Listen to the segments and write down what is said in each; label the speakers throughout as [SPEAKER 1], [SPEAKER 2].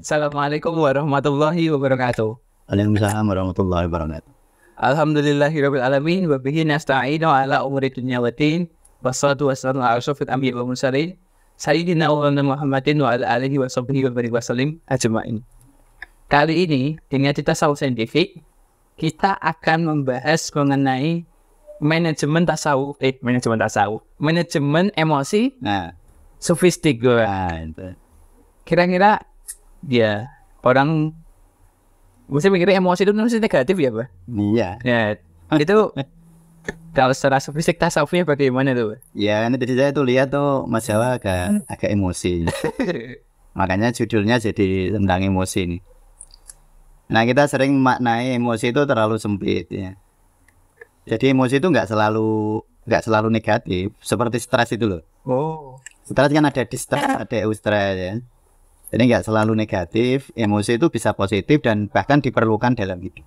[SPEAKER 1] Assalamualaikum warahmatullahi wabarakatuh.
[SPEAKER 2] Waalaikumsalam warahmatullahi wabarakatuh.
[SPEAKER 1] Alhamdulillahirabbil alamin wa bihi nasta'inu ala umuri dunya waddin. Wassalatu wassalamu ala asyrofil anbiya'i wal mursalin sayyidina Muhammadin wa ala alihi wa sahbihi wa barik wasallim ajma'in. Kali ini dengan tasawuf saintifik kita akan membahas mengenai manajemen emosi sofistik. Kira-kira ya orang mesti mikirnya emosi itu mesti negatif ya, Pak?
[SPEAKER 2] Iya.
[SPEAKER 1] Ya, itu kalau secara sofistik tasawufnya bagaimana tuh?
[SPEAKER 2] Ya, ini tadi saya tuh lihat tuh Mas Jawa agak emosi. Makanya judulnya jadi tentang emosi nih. Nah, kita sering maknai emosi itu terlalu sempit ya. Jadi emosi itu nggak selalu negatif, seperti stres itu loh.
[SPEAKER 1] Oh.
[SPEAKER 2] Stres kan ada distress, ada eustress ya. Jadi nggak selalu negatif, emosi itu bisa positif dan bahkan diperlukan dalam hidup.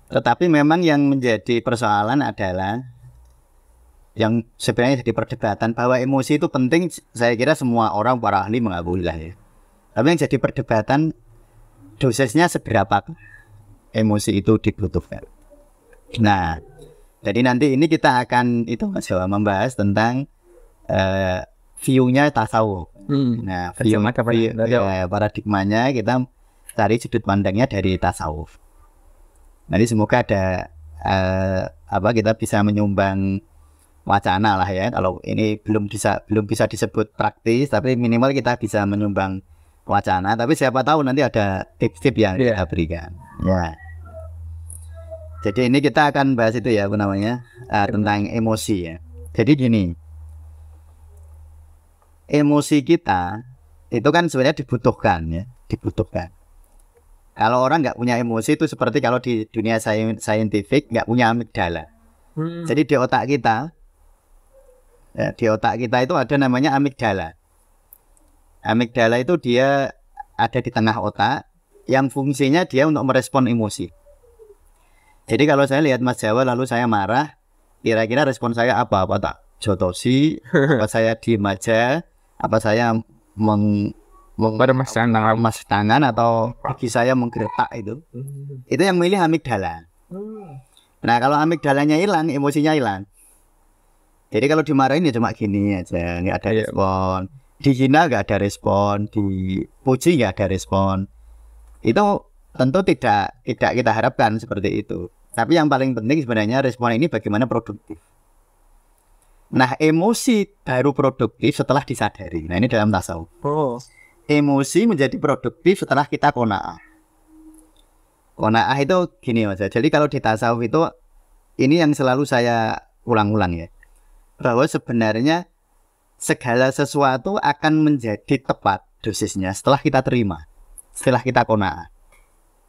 [SPEAKER 2] Tetapi memang yang menjadi persoalan adalah yang sebenarnya jadi perdebatan bahwa emosi itu penting. Saya kira semua orang, para ahli mengakui lah ya. Tapi yang jadi perdebatan dosisnya seberapa emosi itu dibutuhkan. Nah, jadi nanti ini kita akan itu Mas Jawa membahas tentang view-nya tasawuf. Nah, paradigmanya kita cari sudut pandangnya dari tasawuf. Nanti semoga ada kita bisa menyumbang wacana lah ya. Kalau ini belum bisa disebut praktis, tapi minimal kita bisa menyumbang wacana. Tapi siapa tahu nanti ada tips-tips yang kita berikan. Ya. Jadi ini kita akan bahas itu ya, tentang emosi ya. Jadi gini, emosi kita itu kan sebenarnya dibutuhkan. Kalau orang nggak punya emosi itu seperti kalau di dunia saintifik nggak punya amigdala. Jadi di otak kita itu ada namanya amigdala. Amigdala itu dia ada di tengah otak yang fungsinya dia untuk merespon emosi. Jadi kalau saya lihat Mas Jawa lalu saya marah, kira-kira respon saya apa tak jotosi, apa saya diem aja, apa saya mas tangan atau gigi saya menggeretak itu yang milih amigdala. Nah kalau amigdalanya hilang, emosinya hilang. Jadi kalau dimarahin ya cuma gini aja, nggak ada respon. Dihina nggak ada respon, dipuji nggak ada respon. Itu tentu tidak kita harapkan seperti itu. Tapi yang paling penting sebenarnya respon ini bagaimana produktif. Nah, emosi baru produktif setelah disadari. Nah, ini dalam tasawuf. Emosi menjadi produktif setelah kita qanaah. Qanaah itu gini Mas. Jadi kalau di tasawuf itu ini yang selalu saya ulang-ulang ya. Bahwa sebenarnya segala sesuatu akan menjadi tepat dosisnya setelah kita terima, setelah kita qanaah.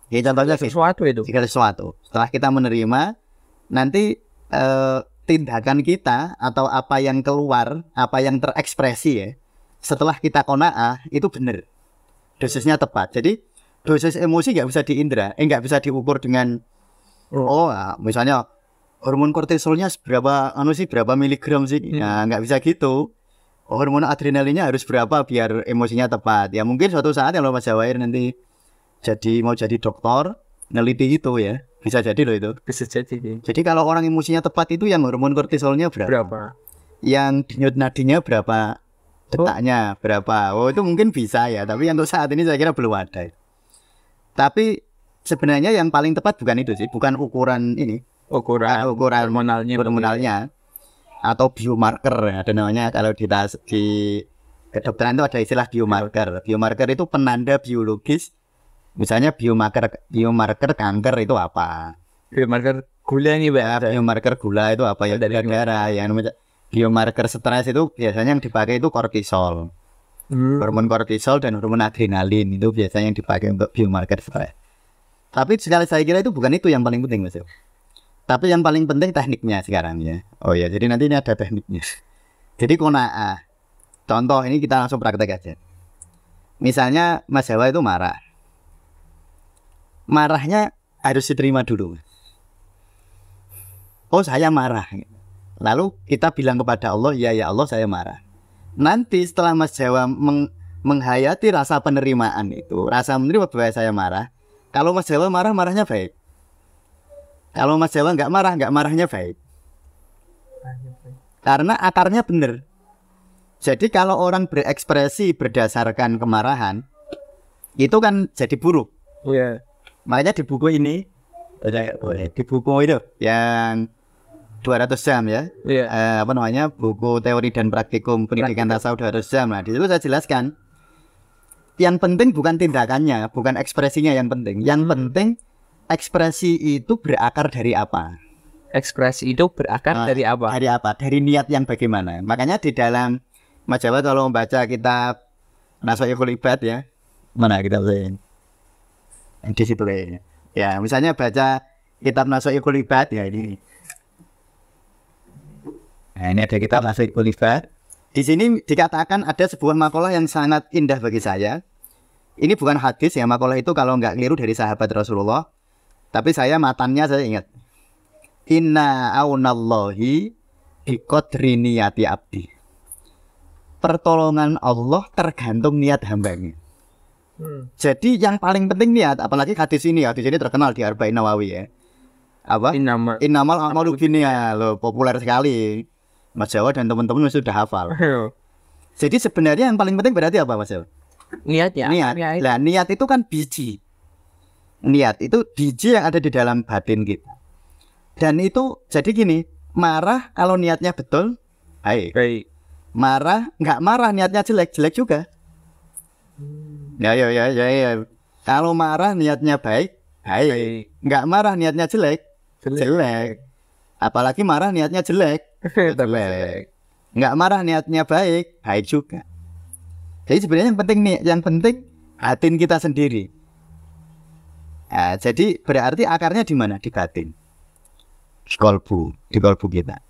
[SPEAKER 2] Ya contohnya sesuatu. Setelah kita menerima, nanti tindakan kita atau apa yang keluar, apa yang terekspresi ya, setelah kita qanaah itu benar, dosisnya tepat. Jadi dosis emosi nggak bisa diindra, nggak bisa diukur dengan misalnya hormon kortisolnya berapa miligram sih, nggak bisa gitu. Hormon adrenalinnya harus berapa biar emosinya tepat. Ya mungkin suatu saat kalau Mas Jawair nanti mau jadi dokter, neliti itu ya, bisa jadi loh itu.
[SPEAKER 1] Bisa jadi.
[SPEAKER 2] Jadi kalau orang emosinya tepat itu yang hormon kortisolnya berapa? Yang denyut nadinya berapa? Detaknya berapa? Oh itu mungkin bisa ya, tapi untuk saat ini saya kira belum ada. Tapi sebenarnya yang paling tepat bukan itu sih, bukan ukuran ini. Ukuran hormonalnya atau biomarker ada namanya. Kalau di kedokteran itu ada istilah biomarker. Biomarker itu penanda biologis. Misalnya biomarker kanker itu apa?
[SPEAKER 1] Biomarker gula nih, Pak.
[SPEAKER 2] Biomarker gula itu apa ya? Dari darah. Yang biomarker stres itu biasanya yang dipakai itu kortisol. Hormon kortisol dan hormon adrenalin itu biasanya yang dipakai untuk biomarker stres. Tapi sekali saya kira itu bukan itu yang paling penting, Mas. Tapi yang paling penting tekniknya sekarang ya. Oh ya, jadi nanti ini ada tekniknya. Jadi qanaah. Contoh ini kita langsung praktek aja. Misalnya Mas Jawa itu marah. Marahnya harus diterima dulu. Oh saya marah. Lalu kita bilang kepada Allah, ya Allah saya marah. Nanti setelah Mas Jawa menghayati rasa penerimaan itu, rasa menerima bahwa saya marah. Kalau Mas Jawa marah, marahnya baik. Kalau Mas Jawa nggak marah, nggak marahnya baik. Karena akarnya benar. Jadi kalau orang berekspresi berdasarkan kemarahan, itu kan jadi buruk.
[SPEAKER 1] Iya.
[SPEAKER 2] Makanya di buku ini, di buku itu yang 200 jam ya,
[SPEAKER 1] Iya.
[SPEAKER 2] apa namanya, buku teori dan praktikum pendidikan tasawuf 200 jam. Nah, di situ saya jelaskan, yang penting bukan tindakannya, bukan ekspresinya yang penting. Yang penting ekspresi itu berakar dari apa?
[SPEAKER 1] Ekspresi itu berakar dari apa?
[SPEAKER 2] Dari apa? Dari niat yang bagaimana? Makanya di dalam Mas Jawa kalau membaca kitab Nashaikhul Ibad ya, mana kita bacain? Di situ kayaknya. Ya, misalnya baca kitab Nashaikhul Ibad ya ini. Nah, ini ada kitab Nashaikhul Ibad. Di sini dikatakan ada sebuah makalah yang sangat indah bagi saya. Ini bukan hadis ya, makalah itu kalau nggak keliru dari sahabat Rasulullah. Tapi saya matannya saya ingat. Inna aunallahi biqadri niyati abdi. Pertolongan Allah tergantung niat hambanya. Jadi yang paling penting niat, apalagi hadis ini terkenal di Arba'in Nawawi ya. Apa? Innamal a'malu binniyat, loh, populer sekali. Mas Jawa dan teman-teman sudah hafal. Jadi sebenarnya yang paling penting berarti apa, Mas Jawa?
[SPEAKER 1] Niat ya.
[SPEAKER 2] Niat. Nah, niat itu kan biji. Niat itu biji yang ada di dalam batin kita. Dan itu jadi gini, marah kalau niatnya betul, baik. Marah, nggak marah niatnya jelek, jelek juga. Ya. Kalau marah niatnya baik, baik. Nggak marah niatnya jelek, jelek. Apalagi marah niatnya jelek, jelek. Nggak marah niatnya baik, baik juga. Jadi sebenarnya yang penting nih, yang penting batin kita sendiri. Nah, jadi berarti akarnya di mana? Di batin, di kolbu kita.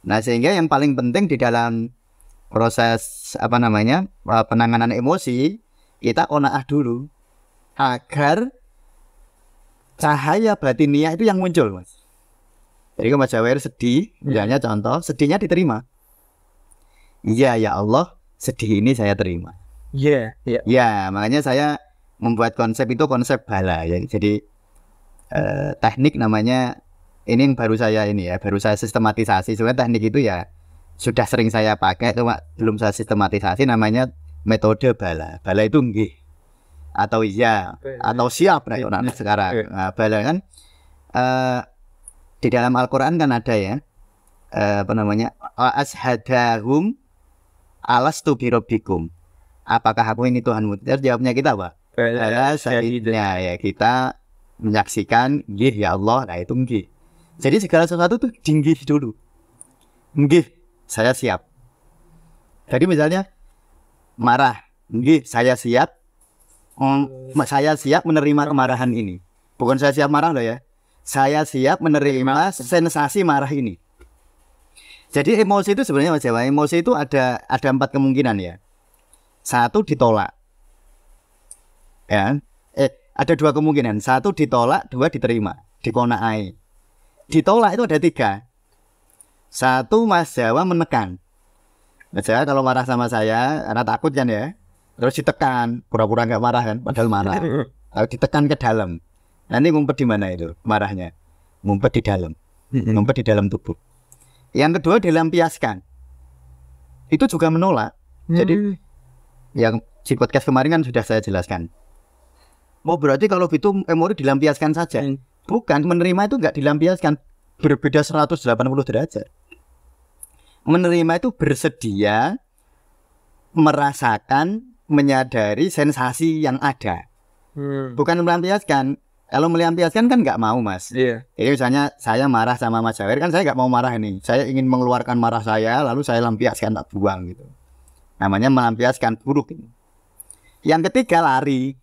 [SPEAKER 2] Nah, sehingga yang paling penting di dalam proses penanganan emosi, kita qanaah dulu agar cahaya batiniah itu yang muncul, Mas. Jadi kalau Mas Jawair sedih, misalnya contoh, sedihnya diterima. Iya ya Allah, sedih ini saya terima.
[SPEAKER 1] Iya.
[SPEAKER 2] Ya, makanya saya membuat konsep itu konsep bala ya. Jadi teknik namanya ini yang baru saya sistematisasi. Sebenarnya teknik itu ya sudah sering saya pakai, cuma belum saya sistematisasi. Namanya metode bala. Bala itu nggih atau iya atau siap sekarang. Nah, bala kan di dalam Al-Quran kan ada ya, ashadahum alastu birabbikum, apakah aku ini Tuhanmu? Jawabnya kita apa? Syahidnya ya, kita menyaksikan nggih ya Allah. Nah itu nggih. Jadi segala sesuatu tuh dinggih dulu. Nggih, saya siap. Jadi misalnya marah, nggih saya siap. Saya siap menerima kemarahan ini. Bukan saya siap marah loh ya. Saya siap menerima sensasi marah ini. Jadi emosi itu sebenarnya Mas Jawa, emosi itu ada 4 kemungkinan ya. 1 ditolak. Ya. Ada 2 kemungkinan. 1 ditolak, 2 diterima, diqana'i. Ditolak itu ada 3. 1 Mas Jawa menekan. Mas Jawa kalau marah sama saya, karena takut kan ya. Terus ditekan, pura-pura nggak marah kan, padahal marah. Lalu ditekan ke dalam. Nanti ngumpet di mana itu marahnya? Ngumpet di dalam. Ngumpet di dalam tubuh. Yang kedua dilampiaskan. Itu juga menolak. Jadi yang di podcast kemarin kan sudah saya jelaskan. Oh berarti kalau itu memori dilampiaskan saja. Bukan, menerima itu nggak dilampiaskan. Berbeda 180 derajat. Menerima itu bersedia merasakan, menyadari sensasi yang ada. Bukan melampiaskan. Kalau melampiaskan kan nggak mau, Mas.
[SPEAKER 1] Iya.
[SPEAKER 2] Jadi misalnya saya marah sama Mas Jawair, kan saya nggak mau marah ini. Saya ingin mengeluarkan marah saya, lalu saya lampiaskan, tak buang gitu. Namanya melampiaskan, buruk ini. Yang ketiga lari.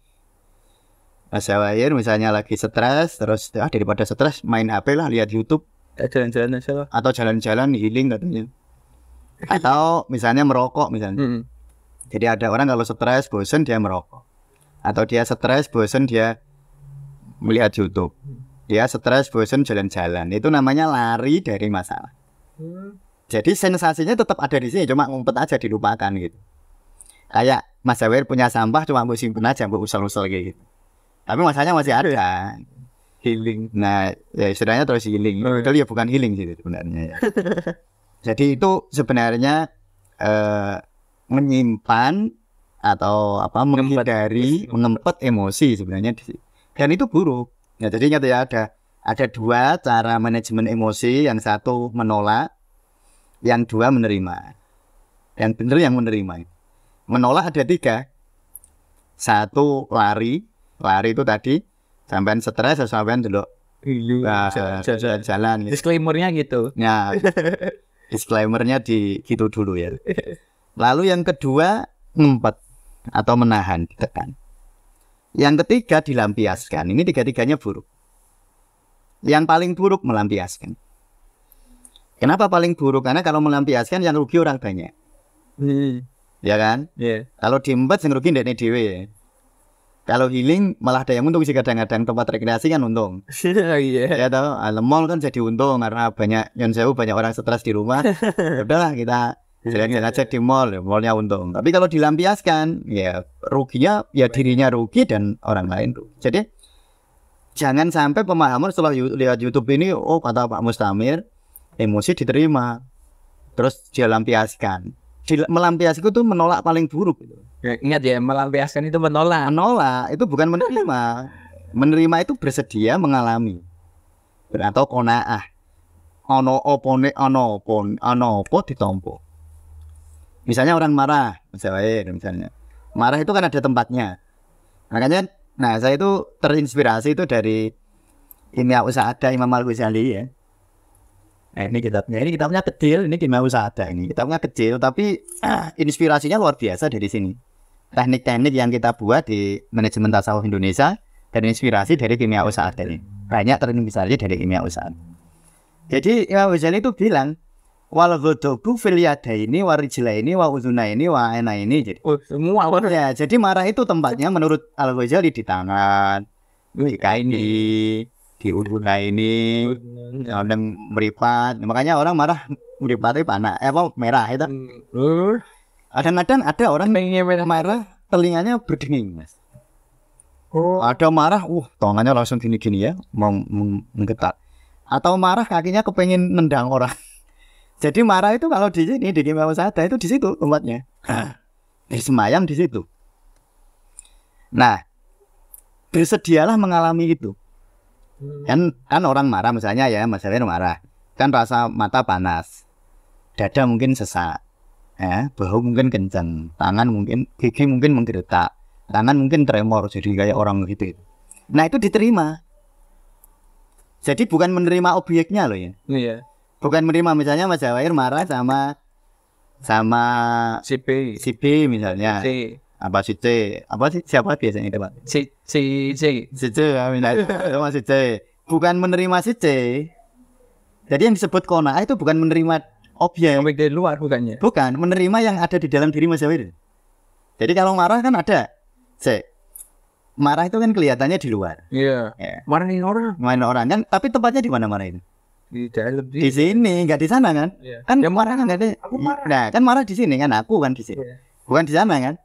[SPEAKER 2] Mas Jawair misalnya lagi stres, terus daripada stres main HP lah, lihat YouTube.
[SPEAKER 1] Jalan-jalan aja lah.
[SPEAKER 2] Atau jalan-jalan healing katanya. Atau misalnya merokok misalnya. Jadi ada orang kalau stres, bosen dia merokok. Atau dia stres, bosen dia melihat YouTube. Dia stres, bosen jalan-jalan. Itu namanya lari dari masalah. Jadi sensasinya tetap ada di sini, cuma ngumpet aja, dilupakan gitu. Kayak Mas Jawair punya sampah cuma mbok simpen aja, mbok usel-usel kayak gitu. Tapi masanya masih ada.
[SPEAKER 1] Healing.
[SPEAKER 2] Nah, ya istilahnya terus healing. Padahal ya bukan healing sih sebenarnya ya. Jadi itu sebenarnya menyimpan atau apa menghindari, mengempet emosi sebenarnya dan itu buruk. Ya, jadi ingat ya ada dua cara manajemen emosi, yang satu menolak, yang dua menerima. Yang benar yang menerima. Menolak ada tiga. Satu lari itu tadi sampean stres, sampean dulu jalan.
[SPEAKER 1] Disclaimer-nya gitu.
[SPEAKER 2] Ya, disclaimer-nya di gitu dulu ya. Lalu yang kedua ngempet atau menahan, ditekan. Yang ketiga dilampiaskan. Ini tiga-tiganya buruk. Yang paling buruk melampiaskan. Kenapa paling buruk? Karena kalau melampiaskan yang rugi orang banyak. Ya kan?
[SPEAKER 1] Yeah.
[SPEAKER 2] Kalau diempet yang rugi ndekne dhewe ya. Kalau healing malah ada yang untung sih, kadang-kadang tempat rekreasi kan untung.
[SPEAKER 1] Iya.
[SPEAKER 2] Ya toh, mall kan jadi untung karena banyak banyak orang stres di rumah. Ya udahlah kita jalan-jalan aja di mall, ya, mallnya untung. Tapi kalau dilampiaskan, ya ruginya ya dirinya rugi dan orang lain rugi. Jadi jangan sampai pemahaman setelah lihat YouTube ini, oh kata Pak Mustamir, emosi diterima, terus dia lampiaskan. Melampiaskan itu menolak paling buruk.
[SPEAKER 1] Ya, ingat ya, melampiaskan itu menolak.
[SPEAKER 2] Menolak itu bukan menerima. Menerima itu bersedia mengalami. Atau qanaah. Ono opo ditompo. Misalnya orang marah, misalnya. Marah itu kan ada tempatnya. Makanya, nah saya itu terinspirasi itu dari Kimia Usada Imam Al-Ghazali ya. Nah, ini kitabnya kecil, ini Kimia Usada ini. Kitabnya kecil tapi inspirasinya luar biasa dari sini. Teknik-teknik yang kita buat di manajemen tasawuf Indonesia dan inspirasi dari Kimia Usada ini. Banyak terinspirasi dari Kimia Usada. Jadi Imam Ghazali itu bilang wal ghadabu fil yadaini wa rijlaini wa uzunaini wa ainaini. Jadi
[SPEAKER 1] semua
[SPEAKER 2] ya, jadi marah itu tempatnya menurut Al-Ghazali di tangan, di kaini, di uzunaini, dan meripat. Makanya orang marah meripatnya panas, merah itu. Kadang-kadang ada orang marah telinganya berdenging, Mas. Ada marah, tangannya langsung gini-gini ya, menggetar. Atau marah kakinya kepengen nendang orang. Jadi marah itu kalau di sini di Kimia Usada itu di situ tempatnya. Semayam di situ. Nah, bersedialah mengalami itu. Kan orang marah misalnya ya, Mas Jawair marah. Kan rasa mata panas. Dada mungkin sesak. Ya, bahu mungkin kencang, tangan mungkin, gigi mungkin menggeretak, tangan mungkin tremor jadi kayak orang gitu. Nah, itu diterima. Jadi bukan menerima objeknya loh ya.
[SPEAKER 1] Iya.
[SPEAKER 2] Bukan menerima misalnya Mas Jawair marah sama
[SPEAKER 1] si
[SPEAKER 2] B misalnya. Apa si C? Apa sih siapa biasanya itu, Pak?
[SPEAKER 1] Si C
[SPEAKER 2] sama si C. Bukan menerima si C. Jadi yang disebut qanaah itu bukan menerima objek
[SPEAKER 1] dari luar bukannya.
[SPEAKER 2] Bukan, menerima yang ada di dalam diri Mas Jawair. Jadi kalau marah kan ada. Marah itu kan kelihatannya di luar.
[SPEAKER 1] Iya. Yeah. Marahin orang
[SPEAKER 2] kan, tapi tempatnya di mana marah itu?
[SPEAKER 1] Di dalam.
[SPEAKER 2] Di sini, enggak di sana kan?
[SPEAKER 1] Yeah.
[SPEAKER 2] Kan dia marah kan ada. Nah, kan marah di sini kan, aku kan di sini. Yeah. Bukan di sana kan?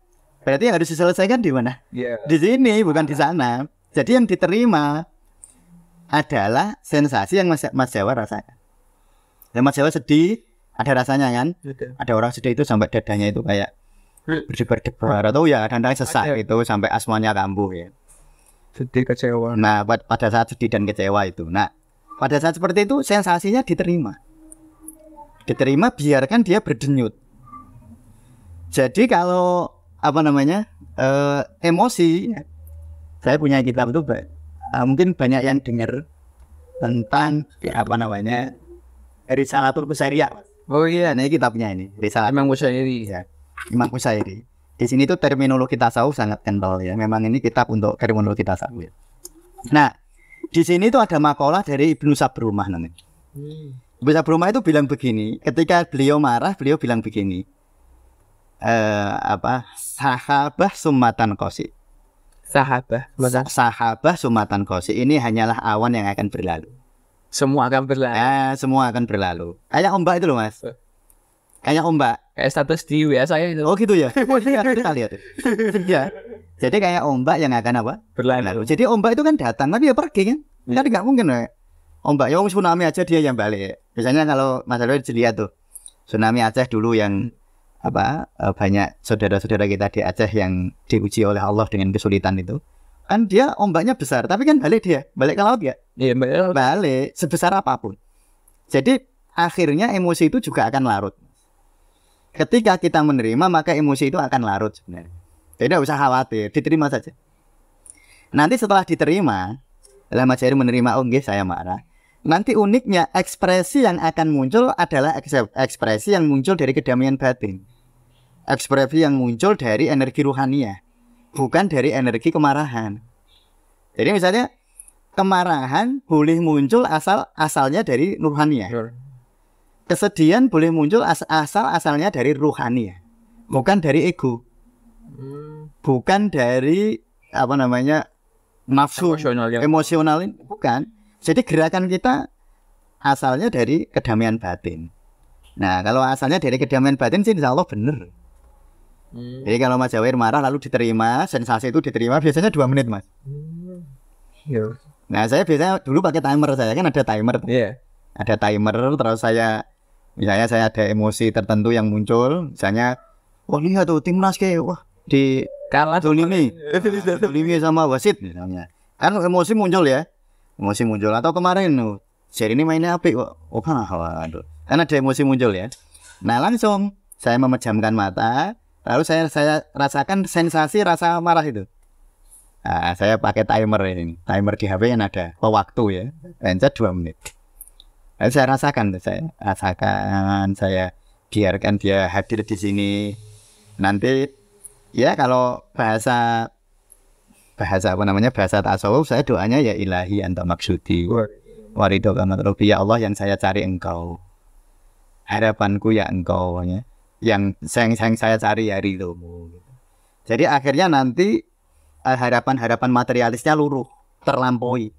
[SPEAKER 2] Berarti yang harus diselesaikan di mana?
[SPEAKER 1] Yeah.
[SPEAKER 2] Di sini, bukan di sana. Jadi yang diterima adalah sensasi yang Mas Jawair rasakan. Dan Mas Jawair sedih, ada rasanya kan? Betul. Ada orang sedih itu sampai dadanya itu kayak berdebar-debar atau ya kadang-kadang sesak itu sampai asmanya kambuh ya.
[SPEAKER 1] Sedih, kecewa.
[SPEAKER 2] Nah, pada saat sedih dan kecewa itu. Nah, pada saat seperti itu sensasinya diterima. Diterima, biarkan dia berdenyut. Jadi kalau emosi, saya punya kitab itu mungkin banyak yang dengar tentang Risalatul Qusairiyah.
[SPEAKER 1] Oh iya,
[SPEAKER 2] nah kitabnya ini Risalatul
[SPEAKER 1] Imam Qusairi ya.
[SPEAKER 2] Imam Qusairi. Di sini tuh terminologi tasawuf sangat kental ya. Memang ini kitab untuk terminologi tasawuf. Nah, di sini tuh ada makalah dari Ibnu Sabrumah namanya. Ibnu Sabrumah itu bilang begini, ketika beliau marah, beliau bilang begini. Sahabah sumatan qosi. Sahabah sumatan qosi. Ini hanyalah awan yang akan berlalu.
[SPEAKER 1] Semua akan berlalu.
[SPEAKER 2] Semua akan berlalu. Kayak ombak itu loh, Mas. Kayak ombak.
[SPEAKER 1] kayak status di WA saya itu.
[SPEAKER 2] Oh gitu ya. Kita lihat. Ya. Jadi kayak ombak yang akan apa?
[SPEAKER 1] Berlalu.
[SPEAKER 2] Jadi ombak itu kan datang tapi ya pergi kan. Kan nggak mungkin ya. Ombak yang tsunami aja dia yang balik. Biasanya kalau Mas Alwi dilihat tuh tsunami Aceh dulu yang banyak saudara-saudara kita di Aceh yang diuji oleh Allah dengan kesulitan itu. Kan dia ombaknya besar, tapi kan balik ke laut ya?
[SPEAKER 1] Iya,
[SPEAKER 2] Balik sebesar apapun. Jadi akhirnya emosi itu juga akan larut. Ketika kita menerima maka emosi itu akan larut sebenarnya. Jadi tidak usah khawatir, diterima saja. Nanti setelah diterima, lah Mas Heri menerima, oh nggih saya marah. Nanti uniknya ekspresi yang akan muncul adalah ekspresi yang muncul dari kedamaian batin. Ekspresi yang muncul dari energi ruhaniah, bukan dari energi kemarahan. Jadi misalnya kemarahan boleh muncul asalnya dari ruhaniah. Kesedihan boleh muncul asalnya dari ruhaniah, bukan dari ego. Bukan dari nafsu emosional, bukan. Jadi gerakan kita asalnya dari kedamaian batin. Nah, kalau asalnya dari kedamaian batin sih insya Allah benar. Jadi kalau Mas Jawir marah lalu diterima, sensasi itu diterima biasanya 2 menit Mas. Nah, saya biasanya dulu pakai timer, saya kan ada timer. Ada timer, terus misalnya saya ada emosi tertentu yang muncul, misalnya wah lihat tuh timnas kayak wah di
[SPEAKER 1] kalah
[SPEAKER 2] Dolimi sama wasit misalnya. Kan emosi muncul ya. Emosi muncul atau kemarin seri ini mainnya apik kok. Oh waduh. Kan ada emosi muncul ya. Nah, langsung saya memejamkan mata, lalu saya rasakan sensasi rasa marah itu. Nah, saya pakai timer ini. Timer di HP yang ada waktu ya. Pencet 2 menit. Lalu saya saya biarkan dia hadir di sini. Nanti ya kalau bahasa tasawuf saya doanya ya ilahi anta maksudi warido kamatrobi, ya Allah yang saya cari engkau, harapanku ya engkau ya. Yang saya cari hari itu. Jadi akhirnya nanti harapan materialisnya luruh, terlampaui,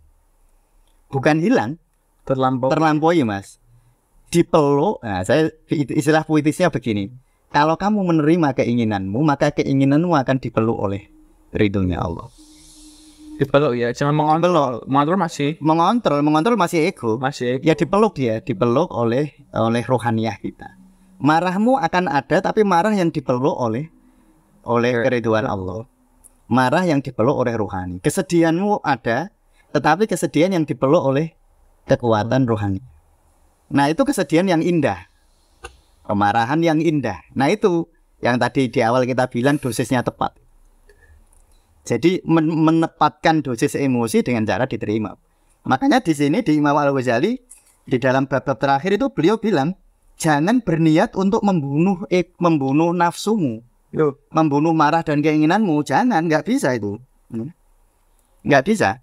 [SPEAKER 2] bukan hilang, terlampaui Mas, dipeluk. Nah, saya istilah puitisnya begini, kalau kamu menerima keinginanmu maka keinginanmu akan dipeluk oleh ridhonya Allah.
[SPEAKER 1] Dipeluk ya, jangan mengontrol masih ego. Ya dipeluk oleh rohaniah kita. Marahmu akan ada, tapi marah yang dipeluk oleh keriduan Allah. Marah yang dipeluk oleh rohani. Kesedihanmu ada, tetapi kesedihan yang dipeluk oleh kekuatan rohani. Nah, itu kesedihan yang indah, kemarahan yang indah. Nah, itu yang tadi di awal kita bilang dosisnya tepat. Jadi menempatkan dosis emosi dengan cara diterima. Makanya di sini di Imam Al-Ghazali di dalam bab-bab terakhir itu beliau bilang jangan berniat untuk membunuh nafsumu, membunuh marah dan keinginanmu. Jangan, nggak bisa itu, nggak bisa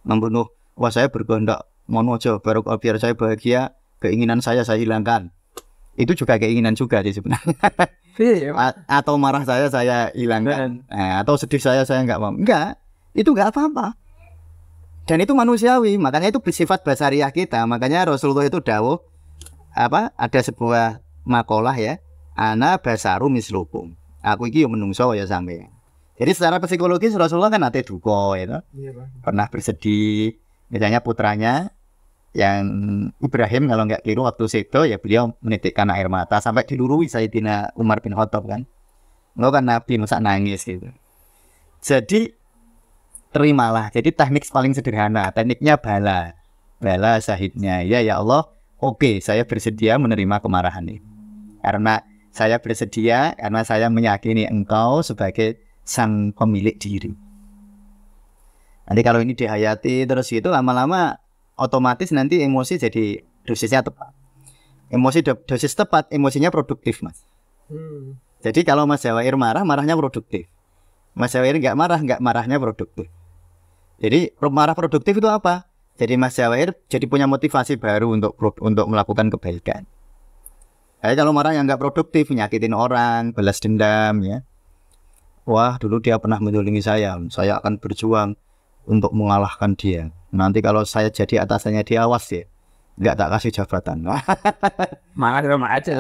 [SPEAKER 1] membunuh. Wah saya berkehendak mono aja biar saya bahagia, keinginan saya hilangkan. Itu juga keinginan juga sih sebenarnya. Atau marah saya hilangkan, atau sedih saya nggak mau. Itu nggak apa-apa. Dan itu manusiawi, makanya itu bersifat basariah kita. Makanya Rasulullah itu dawuh ada sebuah makalah ya, ana basaru mislukum. Aku iki yo menungso ya sampeyan. Jadi secara psikologis Rasulullah kan ate duka ya. Pernah bersedih. Misalnya putranya yang Ibrahim kalau nggak keliru waktu itu ya beliau menitikkan air mata sampai dilurui Sayyidina Umar bin Khattab kan. Enggak kan Nabi masa nangis gitu. Jadi terimalah. Jadi teknik paling sederhana, tekniknya bala syahidnya. Ya Allah, oke, saya bersedia menerima kemarahan ini. Karena saya bersedia, karena saya meyakini engkau sebagai sang pemilik diri. Nanti kalau ini dihayati terus itu lama-lama otomatis nanti emosi jadi dosisnya tepat. Emosi dosis tepat, emosinya produktif Mas. Jadi kalau Mas Jawair marah, marahnya produktif. Mas Jawair nggak marah, marahnya produktif. Jadi marah produktif itu apa? Jadi Mas Jawair jadi punya motivasi baru untuk melakukan kebaikan. Kalau marah yang nggak produktif, nyakitin orang, balas dendam ya. Wah dulu dia pernah menzalimi saya akan berjuang untuk mengalahkan dia. Nanti kalau saya jadi atasannya dia, awas ya,
[SPEAKER 2] nggak tak kasih jabatan.
[SPEAKER 1] Marah sama aja.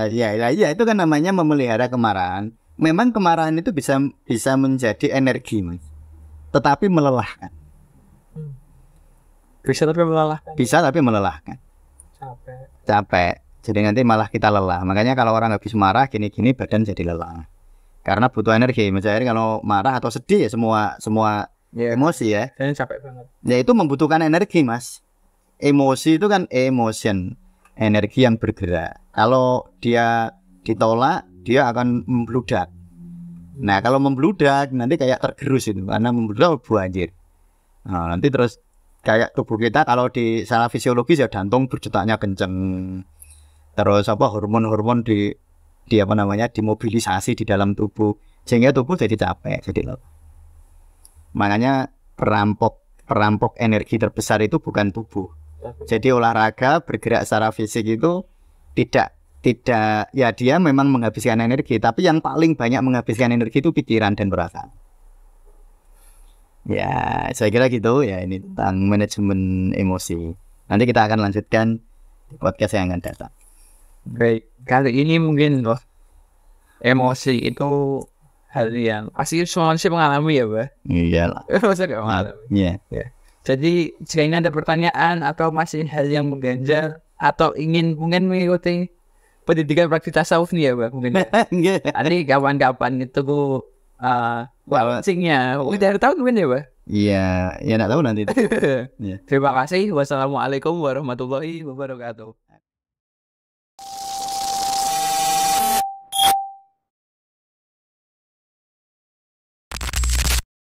[SPEAKER 2] Ya itu kan namanya memelihara kemarahan. Memang kemarahan itu bisa menjadi energi, Mas. Tetapi melelahkan.
[SPEAKER 1] Bisa tapi melelahkan.
[SPEAKER 2] Bisa tapi melelahkan. Capek. Jadi nanti malah kita lelah. Makanya kalau orang habis marah gini-gini badan jadi lelah. Karena butuh energi. Misalnya kalau marah atau sedih ya semua emosi ya.
[SPEAKER 1] Saya capek banget.
[SPEAKER 2] Ya itu membutuhkan energi, Mas. Emosi itu kan emotion, energi yang bergerak. Kalau dia ditolak, dia akan membludak. Nah, kalau membludak nanti kayak tergerus itu, karena membludak banjir. Nah, nanti terus kayak tubuh kita kalau di secara fisiologis ya jantung berdetaknya kenceng. Terus hormon-hormon di apa namanya dimobilisasi di dalam tubuh sehingga tubuh jadi capek, jadi lelah. Makanya perampok energi terbesar itu bukan tubuh. Jadi olahraga bergerak secara fisik itu tidak ya dia memang menghabiskan energi, tapi yang paling banyak menghabiskan energi itu pikiran dan perasaan. Ya, saya kira gitu ya, ini tentang manajemen emosi. Nanti kita akan lanjutkan di podcast yang akan datang.
[SPEAKER 1] Baik, kali ini mungkin loh emosi itu hal yang pasti semua manusia mengalami ya, Pak.
[SPEAKER 2] Iyalah.
[SPEAKER 1] Masa gak mengalami?
[SPEAKER 2] Iya.
[SPEAKER 1] Jadi jika ini ada pertanyaan atau masih hal yang mengganjal atau ingin mungkin mengikuti pendidikan praktik tasawuf nih ya, Pak, mungkin. Nanti kapan-kapan itu launchingnya udah tahu mungkin ya, Pak.
[SPEAKER 2] Iya, ya nggak tahu nanti.
[SPEAKER 1] Terima kasih. Wassalamualaikum warahmatullahi wabarakatuh.